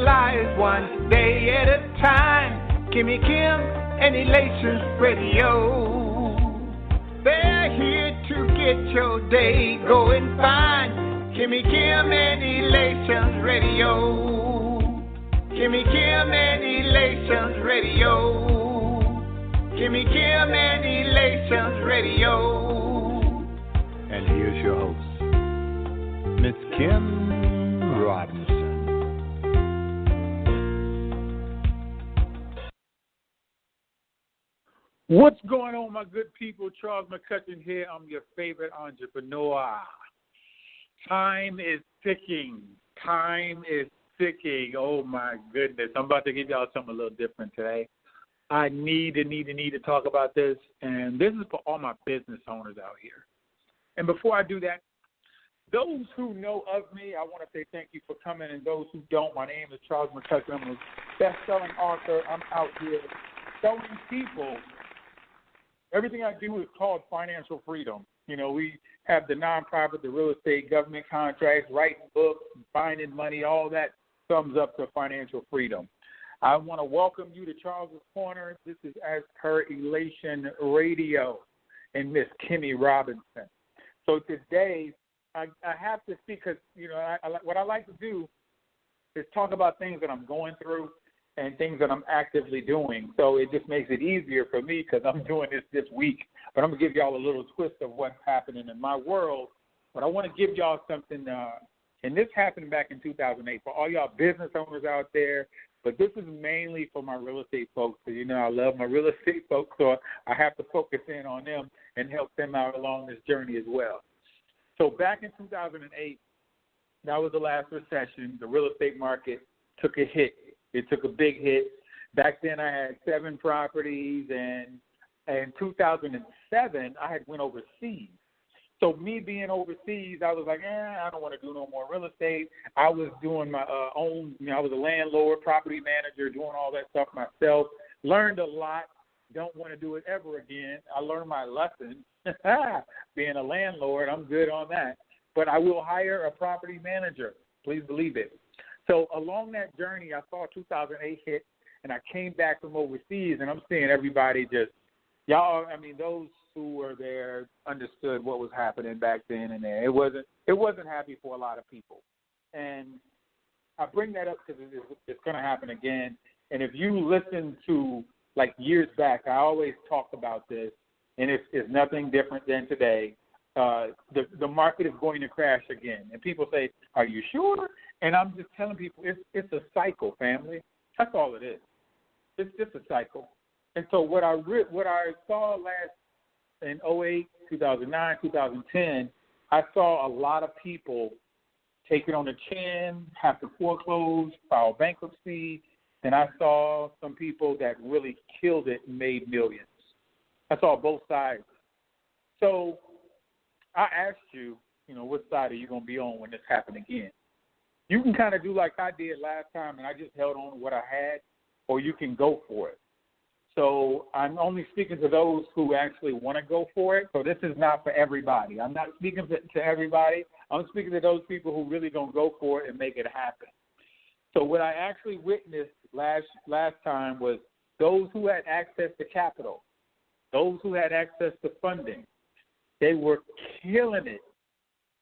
lives one day at a time. Kimmy Kim and Elations Radio. They're here to get your day going fine. Kimmy Kim and Elations Radio. Kimmy Kim and Elations Radio. Kimmy Kim and Elations Radio. And here's your host, Miss Kim Robinson. What's going on, my good people? Charles McCutchen here. I'm your favorite entrepreneur. Time is ticking. Time is ticking. Oh, my goodness. I'm about to give y'all something a little different today. I need to talk about this, and this is for all my business owners out here. And before I do that, those who know of me, I want to say thank you for coming, and those who don't, my name is Charles McCutchen. I'm a best-selling author. I'm out here showing people everything I do is called financial freedom. You know, we have the nonprofit, the real estate, government contracts, writing books, finding money, all that sums up to financial freedom. I want to welcome you to Charles's Corner. This is As Per Elation Radio and Miss Kimmy Robinson. So today, I have to speak because, you know, what I like to do is talk about things that I'm going through and things that I'm actively doing. So it just makes it easier for me because I'm doing this week. But I'm going to give y'all a little twist of what's happening in my world. But I want to give y'all something, and this happened back in 2008 for all y'all business owners out there. But this is mainly for my real estate folks. So, you know, I love my real estate folks, so I have to focus in on them and help them out along this journey as well. So back in 2008, that was the last recession. The real estate market took a hit. It took a big hit. Back then I had 7 properties, and in 2007 I had went overseas. So me being overseas, I was like, I don't want to do no more real estate. I was doing my own, you know, I was a landlord, property manager, doing all that stuff myself. Learned a lot. Don't want to do it ever again. I learned my lesson. Being a landlord, I'm good on that. But I will hire a property manager. Please believe it. So along that journey, I saw 2008 hit, and I came back from overseas, and I'm seeing everybody just, y'all, I mean, those who were there understood what was happening back then and there. It wasn't happy for a lot of people. And I bring that up because it's going to happen again. And if you listen to, like, years back, I always talk about this, and it's nothing different than today. The market is going to crash again. And people say, are you sure? And I'm just telling people it's a cycle, family. That's all it is. It's just a cycle. And so what I saw last in 2008, 2009, 2010, I saw a lot of people take it on the chin, have to foreclose, file bankruptcy. And I saw some people that really killed it and made millions. I saw both sides. So I asked you, you know, what side are you going to be on when this happens again? You can kind of do like I did last time, and I just held on to what I had, or you can go for it. So I'm only speaking to those who actually want to go for it. So this is not for everybody. I'm not speaking to everybody. I'm speaking to those people who really going to go for it and make it happen. So what I actually witnessed last time was those who had access to capital, those who had access to funding, they were killing it.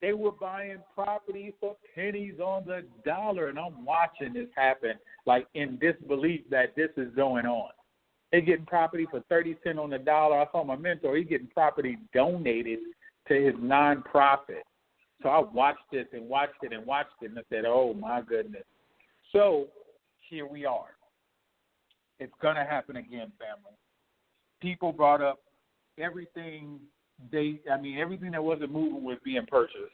They were buying property for pennies on the dollar, and I'm watching this happen, like in disbelief that this is going on. They're getting property for 30 cents on the dollar. I saw my mentor, he's getting property donated to his nonprofit. So I watched this and watched it and watched it, and I said, oh, my goodness. So here we are. It's going to happen again, family. People brought up everything everything that wasn't moving was being purchased.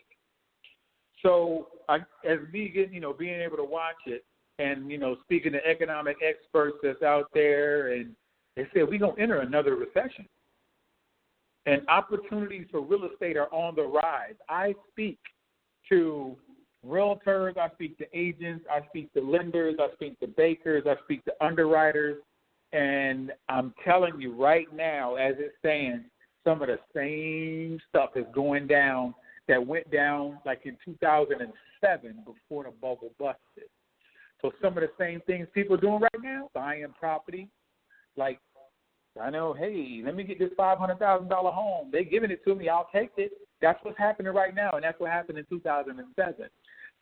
So as me being able to watch it and, you know, speaking to economic experts that's out there, and they said we're going to enter another recession. And opportunities for real estate are on the rise. I speak to realtors, I speak to agents, I speak to lenders, I speak to bakers, I speak to underwriters, and I'm telling you right now, as it stands, some of the same stuff is going down that went down like in 2007 before the bubble busted. So some of the same things people are doing right now, buying property, like, I know, hey, let me get this $500,000 home. They giving it to me. I'll take it. That's what's happening right now, and that's what happened in 2007.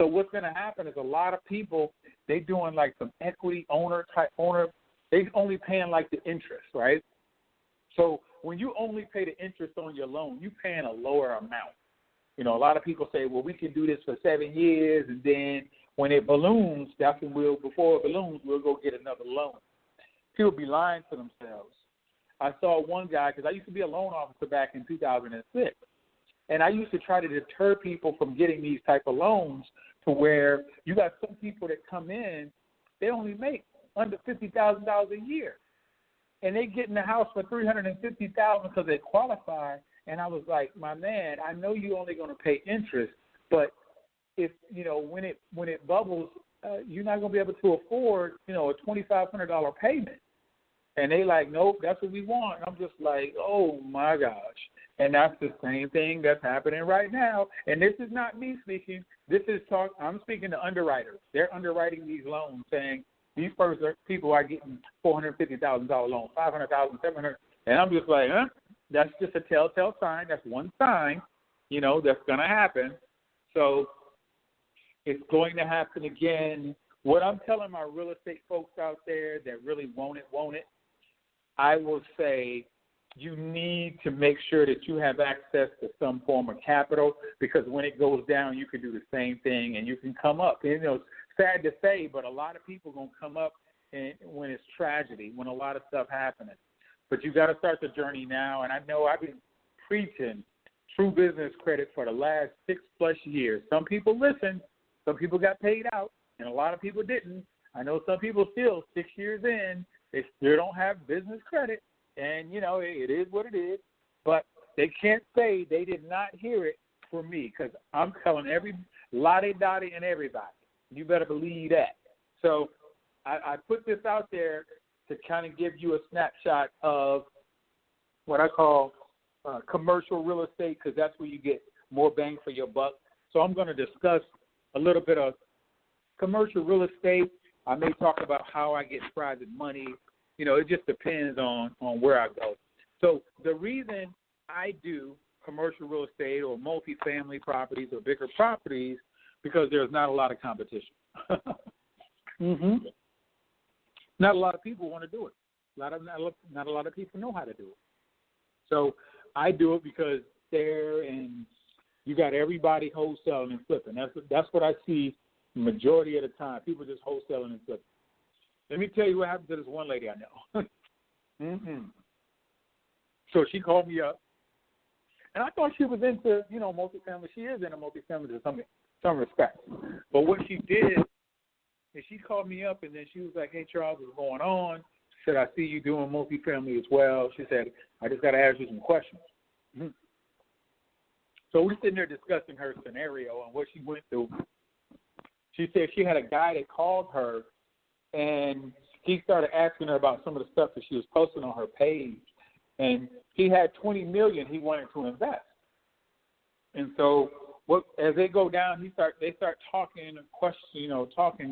So what's going to happen is a lot of people, they doing like some equity owner. They only paying like the interest, right? So when you only pay the interest on your loan, you paying a lower amount. You know, a lot of people say, well, we can do this for 7 years, and then when it balloons, that's when before it balloons, we'll go get another loan. People be lying to themselves. I saw one guy, because I used to be a loan officer back in 2006, and I used to try to deter people from getting these type of loans to where you got some people that come in, they only make under $50,000 a year, and they get in the house for $350,000 because they qualify. And I was like, my man, I know you're only going to pay interest, but if when it bubbles, you're not going to be able to afford a $2,500 payment. And they like, nope, that's what we want. And I'm just like, oh, my gosh. And that's the same thing that's happening right now. And this is not me speaking. I'm speaking to underwriters. They're underwriting these loans saying these people are getting $450,000 loans, $500,000, $700,000. And I'm just like, that's just a telltale sign. That's one sign, that's going to happen. So it's going to happen again. What I'm telling my real estate folks out there that really want it, I will say you need to make sure that you have access to some form of capital, because when it goes down, you can do the same thing and you can come up. And, it's sad to say, but a lot of people are going to come up when it's tragedy, when a lot of stuff happening. But you got to start the journey now. And I know I've been preaching true business credit for the last 6+ years. Some people listened. Some people got paid out, and a lot of people didn't. I know some people still, 6 years in, they still don't have business credit. And, it is what it is. But they can't say they did not hear it from me, because I'm telling every lottie-dottie and everybody. You better believe that. So I put this out there to kind of give you a snapshot of what I call commercial real estate, because that's where you get more bang for your buck. So I'm going to discuss a little bit of commercial real estate. I may talk about how I get private money. It just depends on where I go. So the reason I do commercial real estate or multifamily properties or bigger properties, because there's not a lot of competition. Not a lot of people want to do it. Not a lot of people know how to do it. So I do it because you got everybody wholesaling and flipping. That's what I see the majority of the time. People just wholesaling and flipping. Let me tell you what happened to this one lady I know. So she called me up, and I thought she was into, multifamily. She is into multifamily to some respect. But what she did is she called me up, and then she was like, hey, Charles, what's going on? She said, I see you doing multifamily as well. She said, I just got to ask you some questions. So we're sitting there discussing her scenario and what she went through. She said she had a guy that called her, and he started asking her about some of the stuff that she was posting on her page. And he had $20 million he wanted to invest. And so as they go down, they start talking,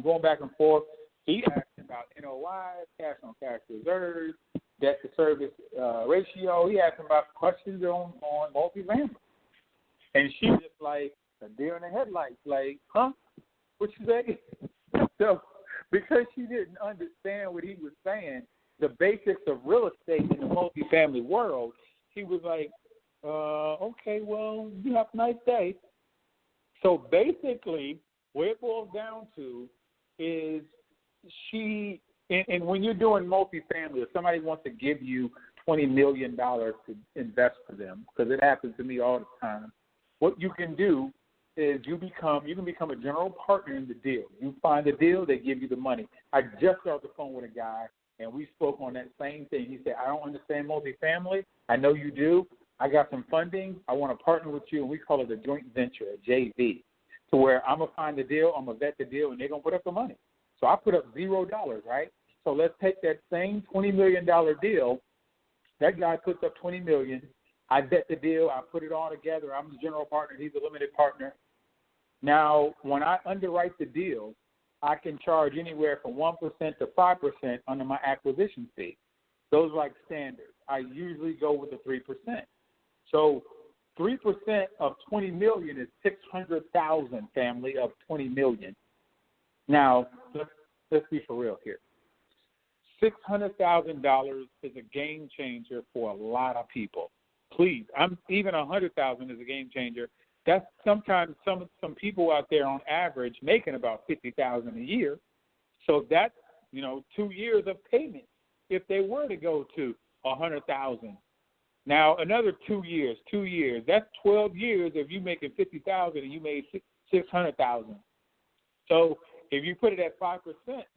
going back and forth. He asked about NOI, cash on cash reserves, debt to service ratio. He asked about questions on multifamily. And she just like a deer in the headlights, like, huh? What you say? So because she didn't understand what he was saying, the basics of real estate in the multifamily world, he was like, okay, well, you have a nice day. So basically, what it boils down to is and when you're doing multifamily, if somebody wants to give you $20 million to invest for them, because it happens to me all the time, what you can do is you can become a general partner in the deal. You find the deal, they give you the money. I just got off the phone with a guy, and we spoke on that same thing. He said, I don't understand multifamily. I know you do. I got some funding. I want to partner with you, and we call it a joint venture, a JV, to where I'm going to find the deal, I'm going to vet the deal, and they're going to put up the money. So I put up $0, right? So let's take that same $20 million deal. That guy puts up $20 million. I vet the deal. I put it all together. I'm the general partner. He's a limited partner. Now, when I underwrite the deal, I can charge anywhere from 1% to 5% under my acquisition fee. Those are like standards. I usually go with the 3%. So 3% of $20 million is $600,000, family, of $20 million. Now, let's be for real here. $600,000 is a game changer for a lot of people. Please, even $100,000 is a game changer. That's sometimes some people out there on average making about $50,000 a year. So that's 2 years of payment if they were to go to $100,000. Now another 2 years. That's 12 years if you making $50,000 and you made $600,000. So if you put it at 5%,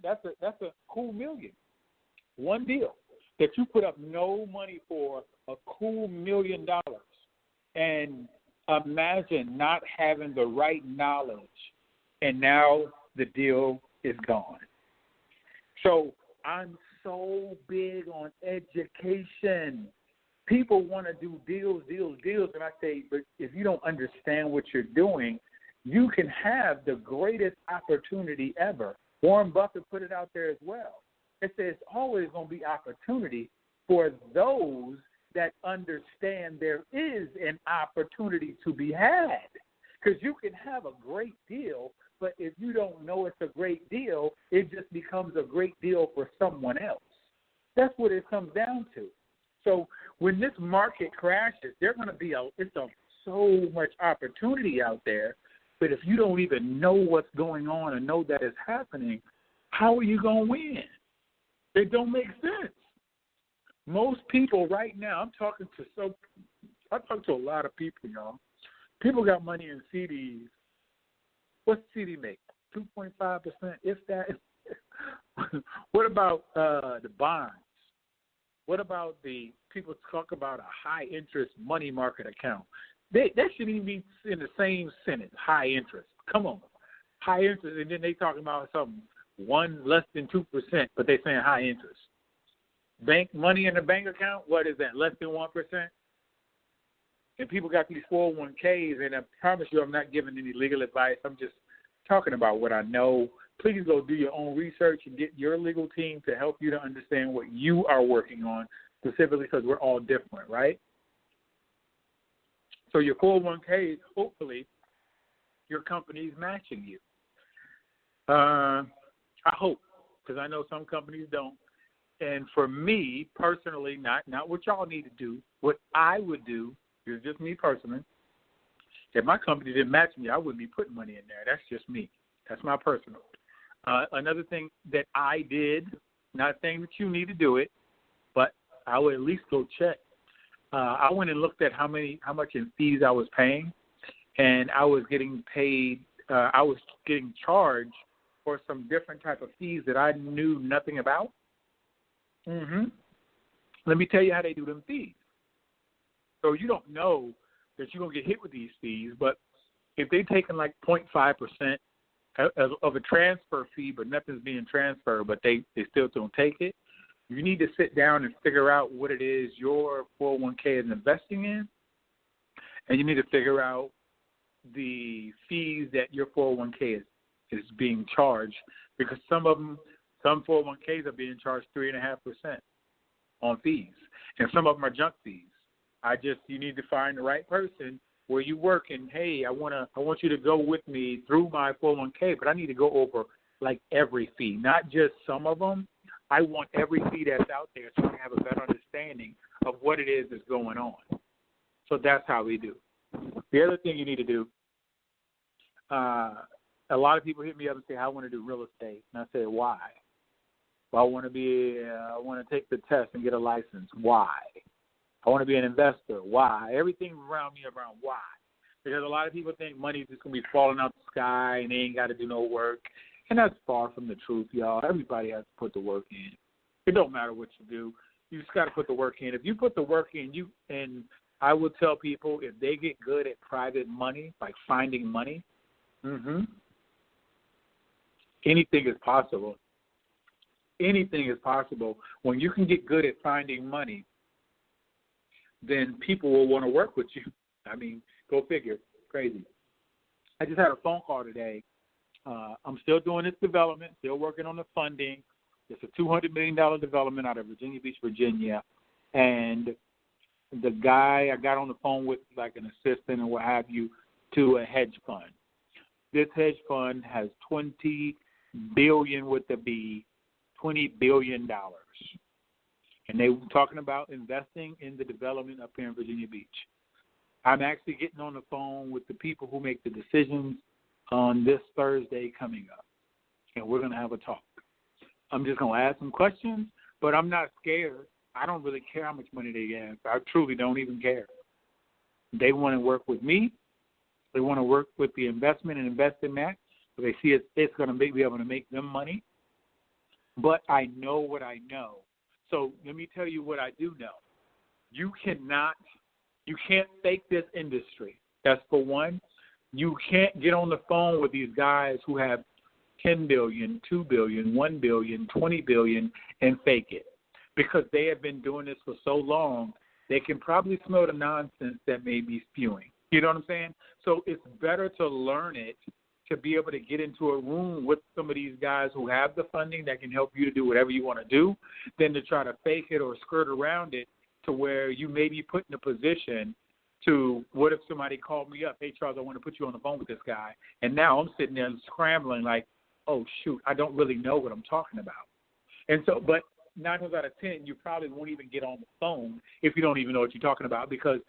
that's a cool million. One deal that you put up no money for, a cool $1 million. And imagine not having the right knowledge, and now the deal is gone. So I'm so big on education. People want to do deals, and I say, but if you don't understand what you're doing, you can have the greatest opportunity ever. Warren Buffett put it out there as well. It says it's always going to be opportunity for those that understand there is an opportunity to be had. Because you can have a great deal, but if you don't know it's a great deal, it just becomes a great deal for someone else. That's what it comes down to. So when this market crashes, there's going to be so much opportunity out there, but if you don't even know what's going on and know that it's happening, how are you going to win? It don't make sense. Most people right now, I talk to a lot of people, y'all. People got money in CDs. What's CD make? 2.5%, if that. What about the bonds? What about the people talk about a high interest money market account? That shouldn't even be in the same sentence. High interest. Come on, high interest, and then they talking about something less than 2%, but they saying high interest. Bank money in the bank account, what is that, less than 1%? And people got these 401ks, and I promise you I'm not giving any legal advice. I'm just talking about what I know. Please go do your own research and get your legal team to help you to understand what you are working on, specifically because we're all different, right? So your 401k, hopefully, your company is matching you. I hope, because I know some companies don't. And for me personally, not what y'all need to do, what I would do is just me personally. If my company didn't match me, I wouldn't be putting money in there. That's just me. That's my personal. Another thing that I did, not saying that you need to do it, but I would at least go check. I went and looked at how much in fees I was paying, and I was getting paid. I was getting charged for some different type of fees that I knew nothing about. Let me tell you how they do them fees. So you don't know that you're going to get hit with these fees, but if they're taking like 0.5% of a transfer fee, but nothing's being transferred, but they still don't take it, you need to sit down and figure out what it is your 401k is investing in, and you need to figure out the fees that your 401k is being charged, because some 401ks are being charged 3.5% on fees, and some of them are junk fees. You need to find the right person where you work, and hey, I want you to go with me through my 401k, but I need to go over like every fee, not just some of them. I want every fee that's out there so I have a better understanding of what it is that's going on. So that's how we do. The other thing you need to do, a lot of people hit me up and say, I want to do real estate. And I say, why? Well, I want to take the test and get a license. Why? I want to be an investor. Why? Everything around me around why. Because a lot of people think money's just going to be falling out the sky and they ain't got to do no work. And that's far from the truth, y'all. Everybody has to put the work in. It don't matter what you do. You just got to put the work in. If you put the work in, and I would tell people if they get good at private money, like finding money, anything is possible. Anything is possible. When you can get good at finding money, then people will want to work with you. I mean, go figure. Crazy. I just had a phone call today I'm still doing this development, still working on the funding. It's a $200 million development out of Virginia Beach, Virginia. And the guy I got on the phone with, like an assistant and what have you, to a hedge fund. This hedge fund has $20 billion with a B, $20 billion. And they were talking about investing in the development up here in Virginia Beach. I'm actually getting on the phone with the people who make the decisions on this Thursday coming up. And we're going to have a talk. I'm just going to ask some questions, but I'm not scared. I don't really care how much money they have. I truly don't even care. They want to work with me. They want to work with the investment and invest in that. So they see it's going to be able to make them money. But I know what I know. So let me tell you what I do know. You can't fake this industry. That's for one. You can't get on the phone with these guys who have $10 billion, $2 billion, $1 billion, $20 billion and fake it. Because they have been doing this for so long, they can probably smell the nonsense that may be spewing. You know what I'm saying? So it's better to learn it, to be able to get into a room with some of these guys who have the funding that can help you to do whatever you want to do, than to try to fake it or skirt around it to where you may be put in a position to, what if somebody called me up, hey, Charles, I want to put you on the phone with this guy, and now I'm sitting there scrambling like, oh, shoot, I don't really know what I'm talking about. And so, but 9 times out of 10, you probably won't even get on the phone if you don't even know what you're talking about, because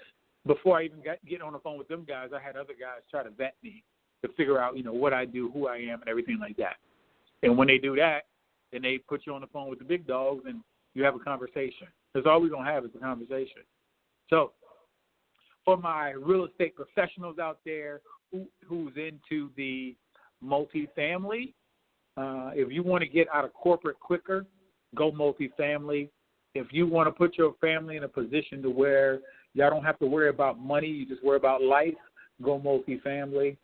before I even get on the phone with them guys, I had other guys try to vet me to figure out, what I do, who I am, and everything like that. And when they do that, then they put you on the phone with the big dogs, and you have a conversation. That's all we're going to have is a conversation. So for my real estate professionals out there who's into the multifamily, if you want to get out of corporate quicker, go multifamily. If you want to put your family in a position to where y'all don't have to worry about money, you just worry about life, go multifamily.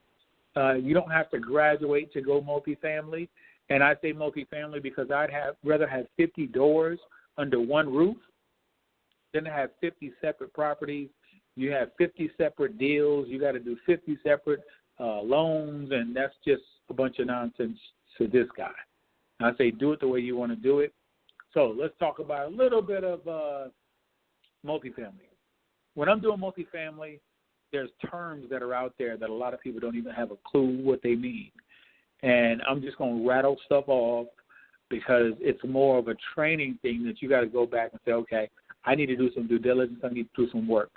You don't have to graduate to go multifamily. And I say multifamily because I'd rather have 50 doors under one roof than to have 50 separate properties. You have 50 separate deals. You got to do 50 separate loans, and that's just a bunch of nonsense to this guy. And I say do it the way you want to do it. So let's talk about a little bit of multifamily. When I'm doing multifamily, there's terms that are out there that a lot of people don't even have a clue what they mean. And I'm just going to rattle stuff off because it's more of a training thing that you got to go back and say, okay, I need to do some due diligence. I need to do some work.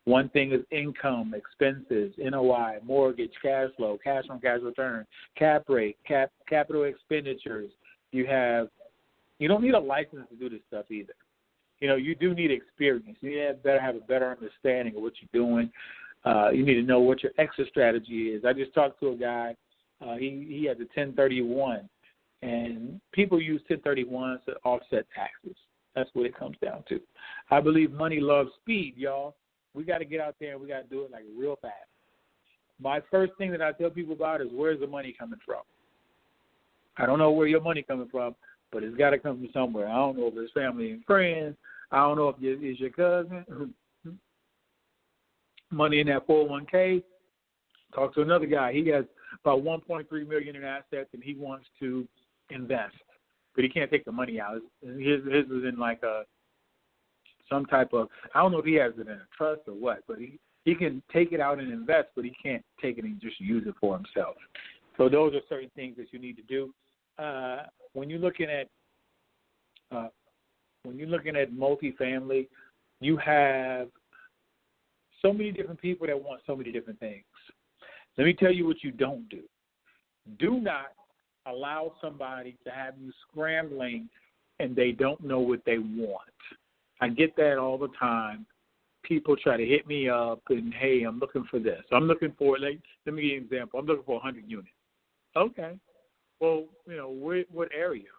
One thing is income, expenses, NOI, mortgage, cash flow, cash on cash return, cap rate, capital expenditures. You don't need a license to do this stuff either. You do need experience. You better have a better understanding of what you're doing. You need to know what your exit strategy is. I just talked to a guy. He has a 1031, and people use 1031s to offset taxes. That's what it comes down to. I believe money loves speed, y'all. We got to get out there and we got to do it like real fast. My first thing that I tell people about is where's the money coming from? I don't know where your money coming from, but it's got to come from somewhere. I don't know if it's family and friends. I don't know if it's your cousin. Money in that 401k. Talk to another guy. He has about $1.3 million in assets, and he wants to invest, but he can't take the money out. His is in like some type of, I don't know if he has it in a trust or what, but he can take it out and invest, but he can't take it and just use it for himself. So those are certain things that you need to do. When you're looking at multifamily, you have so many different people that want so many different things. Let me tell you what you don't do. Do not allow somebody to have you scrambling and they don't know what they want. I get that all the time. People try to hit me up and, hey, I'm looking for this. I'm looking for, let me give you an example. I'm looking for 100 units. Okay. Well, what area?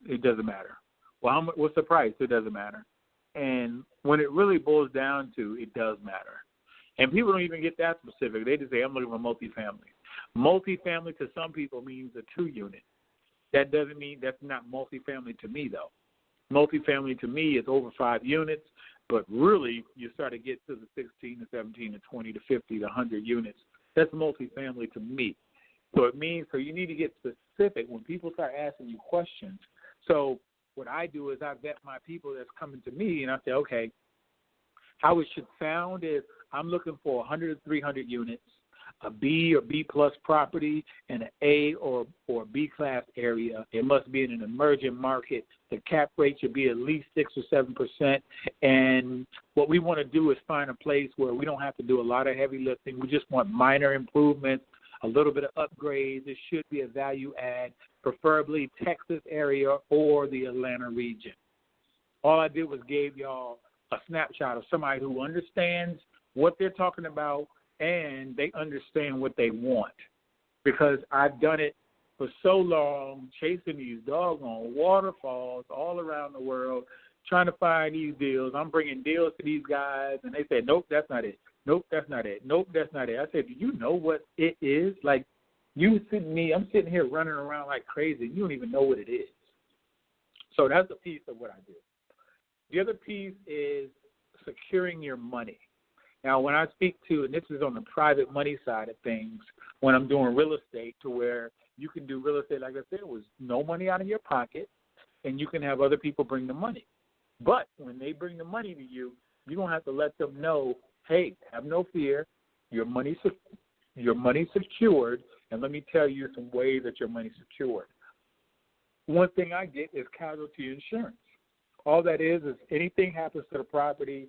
It doesn't matter. Well, what's the price? It doesn't matter. And when it really boils down to, it does matter. And people don't even get that specific. They just say, I'm looking for multifamily. Multifamily to some people means a 2-unit. That doesn't mean that's not multifamily to me, though. Multifamily to me is over 5 units, but really you start to get to the 16 to 17 to 20 to 50 to 100 units. That's multifamily to me. So you need to get specific when people start asking you questions. So what I do is I vet my people that's coming to me, and I say, okay, how it should sound is I'm looking for 100 to 300 units, a B or B plus property, and an A or B class area. It must be in an emerging market. The cap rate should be at least 6 or 7%. And what we want to do is find a place where we don't have to do a lot of heavy lifting. We just want minor improvements, a little bit of upgrades. It should be a value add, preferably Texas area or the Atlanta region. All I did was gave y'all a snapshot of somebody who understands what they're talking about and they understand what they want, because I've done it for so long, chasing these doggone waterfalls all around the world, trying to find these deals. I'm bringing deals to these guys, and they say, nope, that's not it. Nope, that's not it. Nope, that's not it. I said, do you know what it is? Like, I'm sitting here running around like crazy. You don't even know what it is. So that's a piece of what I do. The other piece is securing your money. Now, when I speak to, and this is on the private money side of things, when I'm doing real estate, to where you can do real estate, like I said, with no money out of your pocket, and you can have other people bring the money. But when they bring the money to you, you don't have to let them know, hey, have no fear, your money's secured, and let me tell you some ways that your money's secured. One thing I get is casualty insurance. All that is anything happens to the property,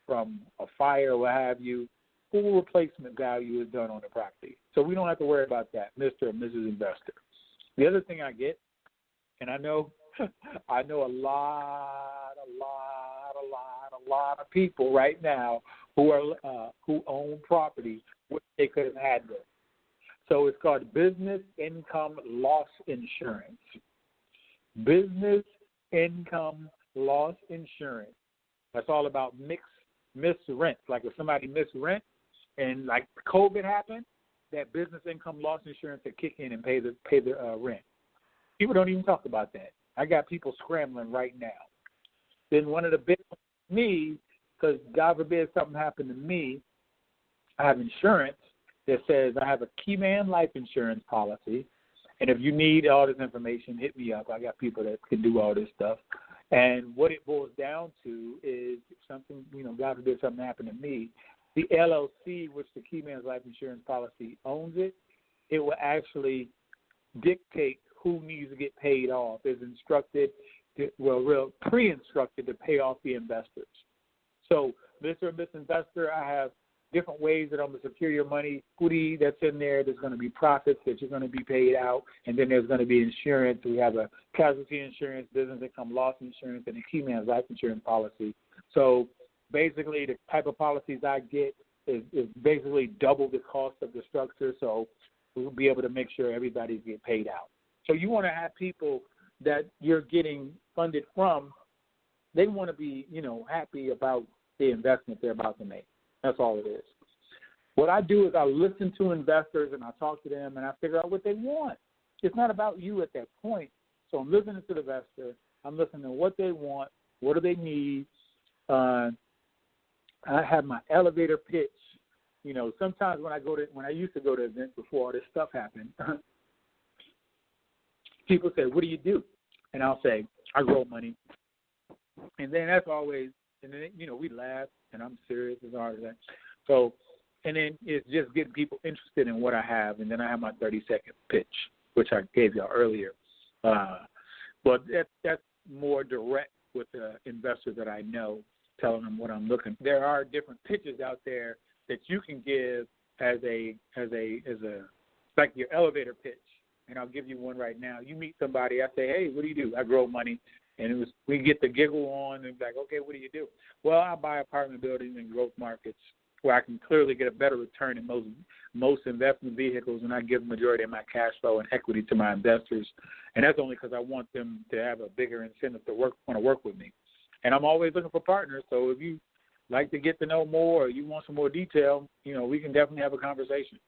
from a fire or what have you, full replacement value is done on the property. So we don't have to worry about that, Mr. or Mrs. Investor. The other thing I get, and I know a lot of people right now who own property which they could have had this. So it's called business income loss insurance. Business income loss insurance. That's all about miss rent. Like if somebody missed rent and like COVID happened, that business income loss insurance would kick in and pay the rent. People don't even talk about that. I got people scrambling right now. Then one of the big ones for me, because God forbid something happened to me, I have insurance that says I have a Keyman life insurance policy, and if you need all this information, hit me up. I got people that can do all this stuff. And what it boils down to is something, God forbid something happened to me, the LLC, which the Keyman's life insurance policy owns it will actually dictate who needs to get paid off. It's instructed, pre-instructed to pay off the investors. So, Mr. or Miss Investor, I have different ways that I'm going to secure your money. Equity that's in there. There's going to be profits that you're going to be paid out, and then there's going to be insurance. We have a casualty insurance, business income loss insurance, and a Keyman's life insurance policy. So basically, the type of policies I get is basically double the cost of the structure. So we'll be able to make sure everybody's get paid out. So you want to have people that you're getting funded from. They want to be, happy about the investment they're about to make. That's all it is. What I do is I listen to investors and I talk to them and I figure out what they want. It's not about you at that point. So I'm listening to the investor. I'm listening to what they want. What do they need? I have my elevator pitch. Sometimes when I used to go to events before all this stuff happened, people say, "What do you do?" And I'll say, "I grow money." And then that's always, and then we laugh. And I'm serious as hard as that. So, and then it's just getting people interested in what I have. And then I have my 30-second pitch, which I gave y'all earlier. But that's more direct with the investors that I know, telling them what I'm looking for. There are different pitches out there that you can give as like your elevator pitch. And I'll give you one right now. You meet somebody, I say, "Hey, what do you do?" "I grow money." And we get the giggle on and like, "Okay, what do you do?" "Well, I buy apartment buildings in growth markets where I can clearly get a better return in most investment vehicles, and I give the majority of my cash flow and equity to my investors. And that's only because I want them to have a bigger incentive to want to work with me. And I'm always looking for partners, so if you like to get to know more or you want some more detail, we can definitely have a conversation.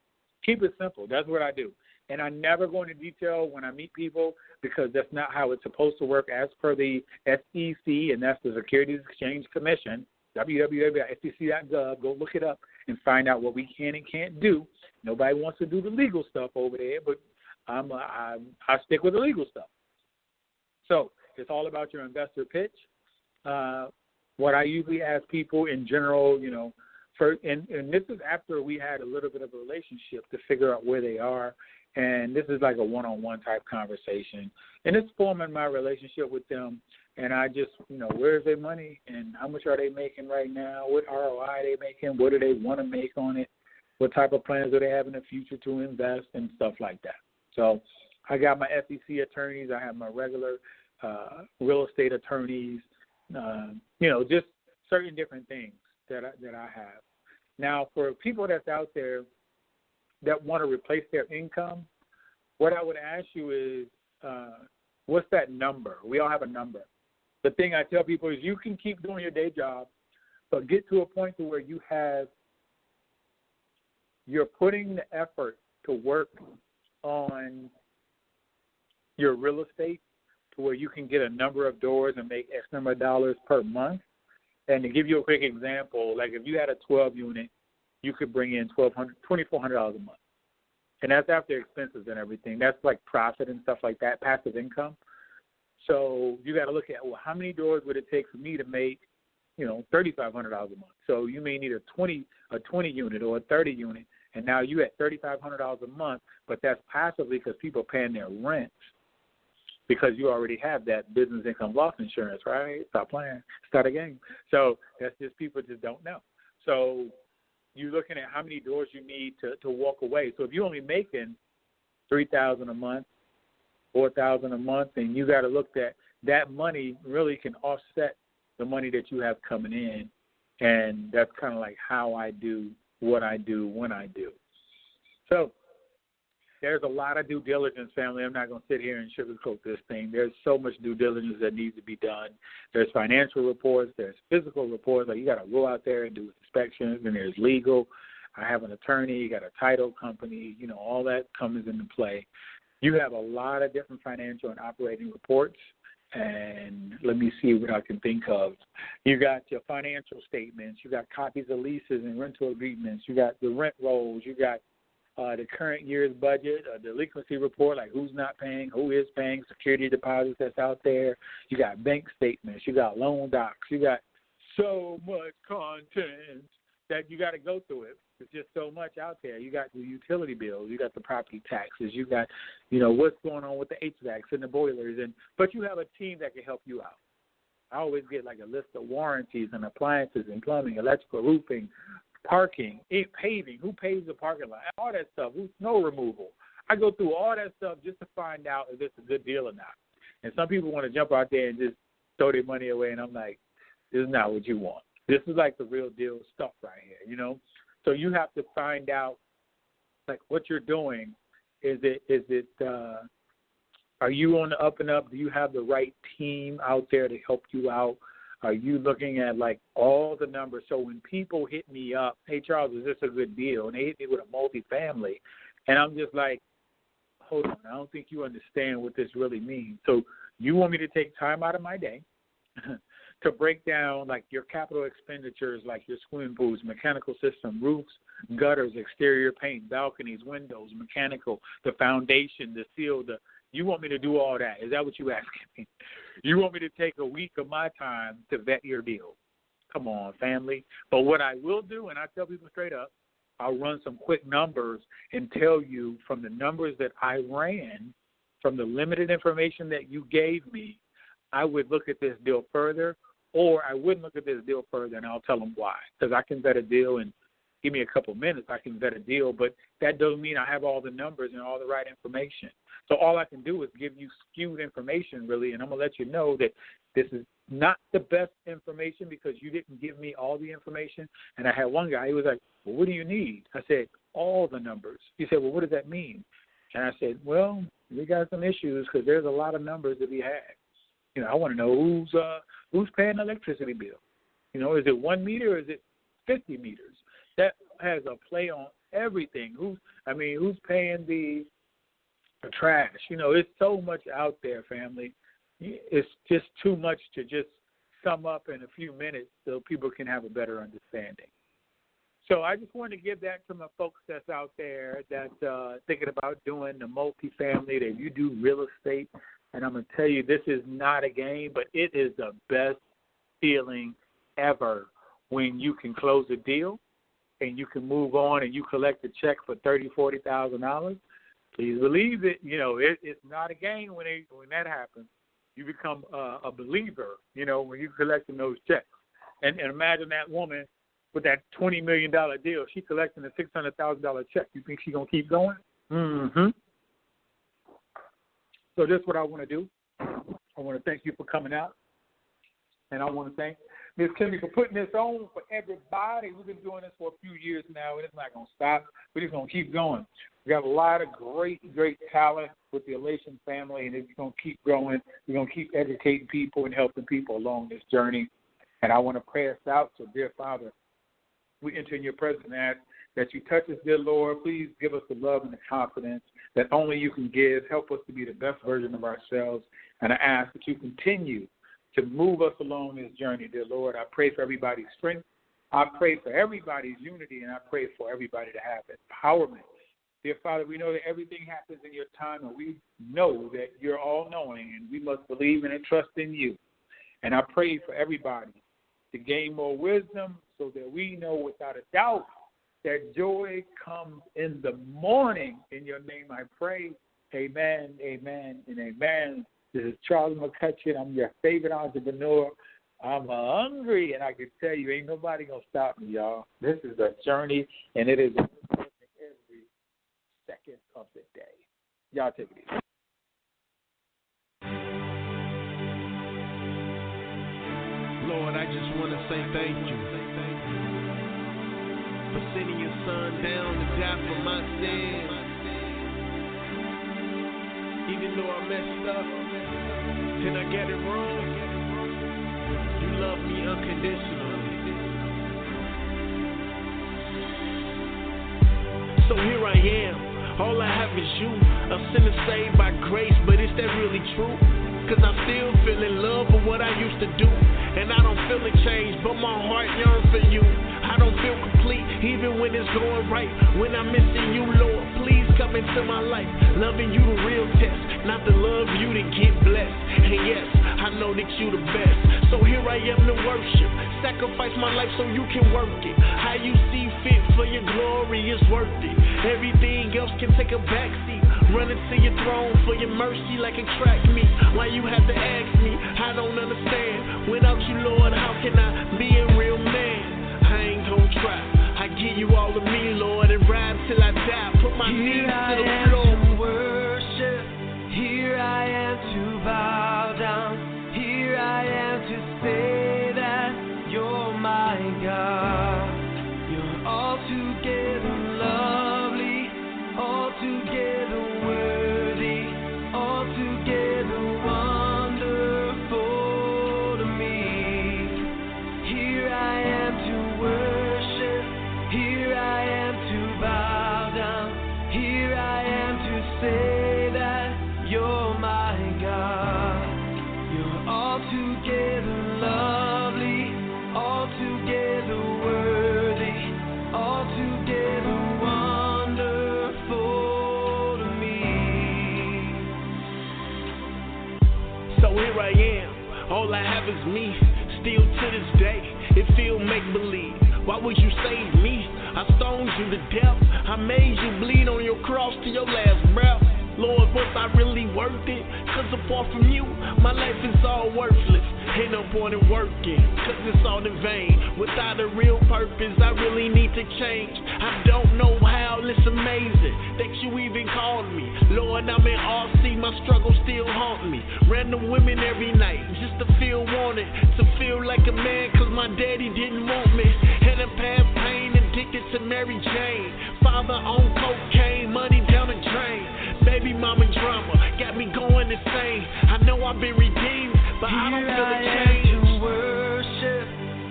Keep it simple. That's what I do. And I never go into detail when I meet people because that's not how it's supposed to work as per the SEC, and that's the Securities Exchange Commission. www.sec.gov. Go look it up and find out what we can and can't do. Nobody wants to do the legal stuff over there, but I stick with the legal stuff. So it's all about your investor pitch. What I usually ask people in general, and this is after we had a little bit of a relationship to figure out where they are. And this is like a one-on-one type conversation. And it's forming my relationship with them. And I just, where's their money and how much are they making right now? What ROI are they making? What do they want to make on it? What type of plans do they have in the future to invest and stuff like that? So I got my SEC attorneys. I have my regular real estate attorneys, just certain different things that I have. Now, for people that's out there that want to replace their income, what I would ask you is, what's that number? We all have a number. The thing I tell people is you can keep doing your day job, but get to a point to where you're putting the effort to work on your real estate to where you can get a number of doors and make X number of dollars per month. And to give you a quick example, like if you had a 12-unit, you could bring in $2,400 a month. And that's after expenses and everything. That's like profit and stuff like that, passive income. So you got to look at, well, how many doors would it take for me to make, $3,500 a month? So you may need a 20 unit or a 30 unit, and now you at $3,500 a month, but that's passively because people are paying their rent because you already have that business income loss insurance, right? Stop playing. Start a game. So that's just people just don't know. So you're looking at how many doors you need to walk away. So if you're only making $3,000 a month, $4,000 a month, then you got to look at that money really can offset the money that you have coming in, and that's kind of like how I do what I do when I do. So there's a lot of due diligence, family. I'm not going to sit here and sugarcoat this thing. There's so much due diligence that needs to be done. There's financial reports. There's physical reports. Like you got to go out there and do inspections, and there's legal. I have an attorney. You got a title company. All that comes into play. You have a lot of different financial and operating reports, and let me see what I can think of. You got your financial statements. You got copies of leases and rental agreements. You got the rent rolls. You got the current year's budget, a delinquency report, like who's not paying, who is paying, security deposits that's out there. You got bank statements. You got loan docs. You got so much content that you got to go through it. There's just so much out there. You got the utility bills. You got the property taxes. You got, what's going on with the HVACs and the boilers. But you have a team that can help you out. I always get like a list of warranties and appliances and plumbing, electrical, roofing, parking, paving, who pays the parking lot, all that stuff, snow removal. I go through all that stuff just to find out if it's a good deal or not. And some people want to jump out there and just throw their money away, and I'm like, this is not what you want. This is like the real deal stuff right here, So you have to find out, like, what you're doing. Are you on the up and up? Do you have the right team out there to help you out? Are you looking at, like, all the numbers? So when people hit me up, hey, Charles, is this a good deal? And they hit me with a multifamily. And I'm just like, hold on, I don't think you understand what this really means. So you want me to take time out of my day to break down, like, your capital expenditures, like your swimming pools, mechanical system, roofs, gutters, exterior paint, balconies, windows, mechanical, the foundation, the seal, you want me to do all that? Is that what you asking me? You want me to take a week of my time to vet your deal? Come on, family. But what I will do, and I tell people straight up, I'll run some quick numbers and tell you from the numbers that I ran, from the limited information that you gave me, I would look at this deal further, or I wouldn't look at this deal further, and I'll tell them why. Because I can vet a deal, and give me a couple minutes, I can vet a deal, but that doesn't mean I have all the numbers and all the right information. So all I can do is give you skewed information, really, and I'm going to let you know that this is not the best information because you didn't give me all the information. And I had one guy, he was like, well, what do you need? I said, all the numbers. He said, well, what does that mean? And I said, well, we got some issues because there's a lot of numbers to be had. I want to know who's paying the electricity bill. Is it 1 meter or is it 50 meters? That has a play on everything. Who's paying the trash? It's so much out there, family. It's just too much to just sum up in a few minutes so people can have a better understanding. So I just wanted to give that to my folks that's out there that's thinking about doing the multifamily, that you do real estate. And I'm going to tell you, this is not a game, but it is the best feeling ever when you can close a deal and you can move on and you collect a check for $30,000, $40,000. Please believe it. You know, it's not a game when that happens. You become a believer, you know, when you're collecting those checks. And imagine that woman with that $20 million deal. She collecting a $600,000 check. You think she's going to keep going? Mm-hmm. So this is what I want to do. I want to thank you for coming out. And I want to thank Ms. Kimmy for putting this on for everybody. We've been doing this for a few years now, and it's not going to stop. We're just going to keep going. We got a lot of great talent with the Elation family, and it's going to keep growing. We're going to keep educating people and helping people along this journey. And I want to pray us out. So, dear Father, we enter in your presence and ask that you touch us, dear Lord. Please give us the love and the confidence that only you can give. Help us to be the best version of ourselves. And I ask that you continue to move us along this journey, dear Lord. I pray for everybody's strength. I pray for everybody's unity, and I pray for everybody to have empowerment. Dear Father, we know that everything happens in your time, and we know that you're all-knowing, and we must believe and trust in you. And I pray for everybody to gain more wisdom so that we know without a doubt that joy comes in the morning. In your name I pray. Amen, amen, and amen. This is Charles McCutchen. I'm your favorite entrepreneur. I'm hungry, and I can tell you, ain't nobody going to stop me, y'all. This is a journey, and it is every second of the day. Y'all take it easy. Lord, I just want to say thank you for sending your son down to die for my sins. Even though I messed up and I get it wrong, you love me unconditionally. So here I am, all I have is you, a sinner saved by grace, but is that really true? Cause I still feel in love with what I used to do, and I don't feel a change, but my heart yearns for you. I don't feel complete, even when it's going right. When I'm missing you, Lord, please come into my life. Loving you the real test, not to love you to get blessed. And yes, I know that you the best. So here I am to worship, sacrifice my life so you can work it. How you see fit for your glory is worth it. Everything else can take a backseat. Running to your throne for your mercy like a track meet. Why you have to ask me? I don't understand. Without you, Lord, how can I be a real man? I ain't gon' try. I give you all of me, Lord, and ride till I die. Put my knees to the floor. Here I am to worship. Here I am to bow down. Here I am to say that you're my God. You're altogether lovely, altogether worthy, altogether wonderful to me. Here I am to worship. Here I am to bow down. Here I am to say that you're my God. You're altogether lovely, altogether worthy, altogether wonderful to me. So here I am, all I have is me. Still to this day, it feel make-believe. Why would you save me? I stoned you to death. I made you bleed on your cross to your last breath. Lord, was I really worth it? Cause apart from you, my life is all worthless. Ain't no point in working, cause it's all in vain. Without a real purpose, I really need to change. I don't know how, it's amazing that you even called me. Lord, I'm in RC, my struggles still haunt me. Random women every night, just to feel wanted. To feel like a man, cause my daddy didn't want me. And a past pain, addicted to Mary Jane. Father on cocaine, money down the drain. Baby mama drama, got me going insane. I know I've been redeemed, but I don't feel a change. Here I am to worship.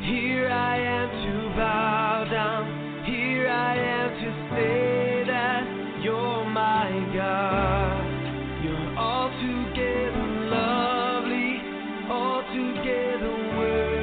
Here I am to bow down. Here I am to say that you're my God. You're altogether lovely, altogether worthy.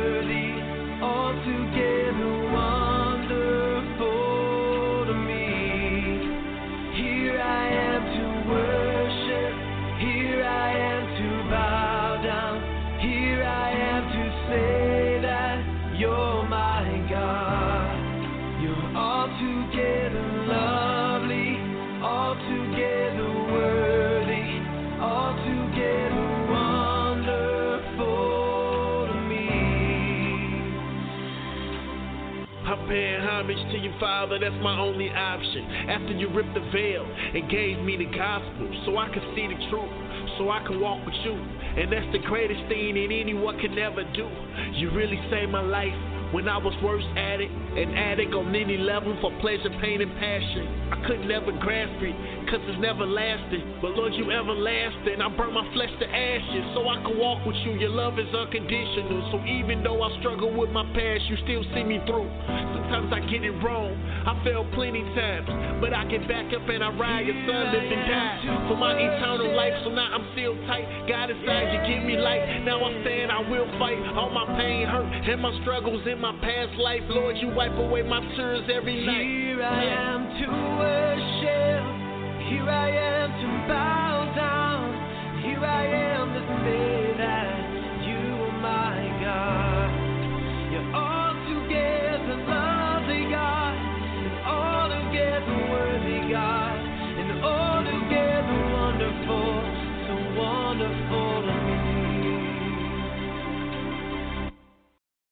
Paying homage to your father, that's my only option. After you ripped the veil and gave me the gospel, so I could see the truth, so I can walk with you. And that's the greatest thing that anyone can ever do. You really saved my life when I was worst at it, an addict on any level for pleasure, pain, and passion. I could never grasp it, cause it's never lasting. But Lord, you everlasting. I burn my flesh to ashes so I can walk with you. Your love is unconditional. So even though I struggle with my past, you still see me through. Sometimes I get it wrong, I fail plenty times, but I get back up and I ride. Your son lived and died for my eternal life, so now I'm still tight. God inside, you give me light. Now I'm saying I will fight all my pain, hurt, and my struggles in my past life. Lord, you wipe away my tears every night. Here I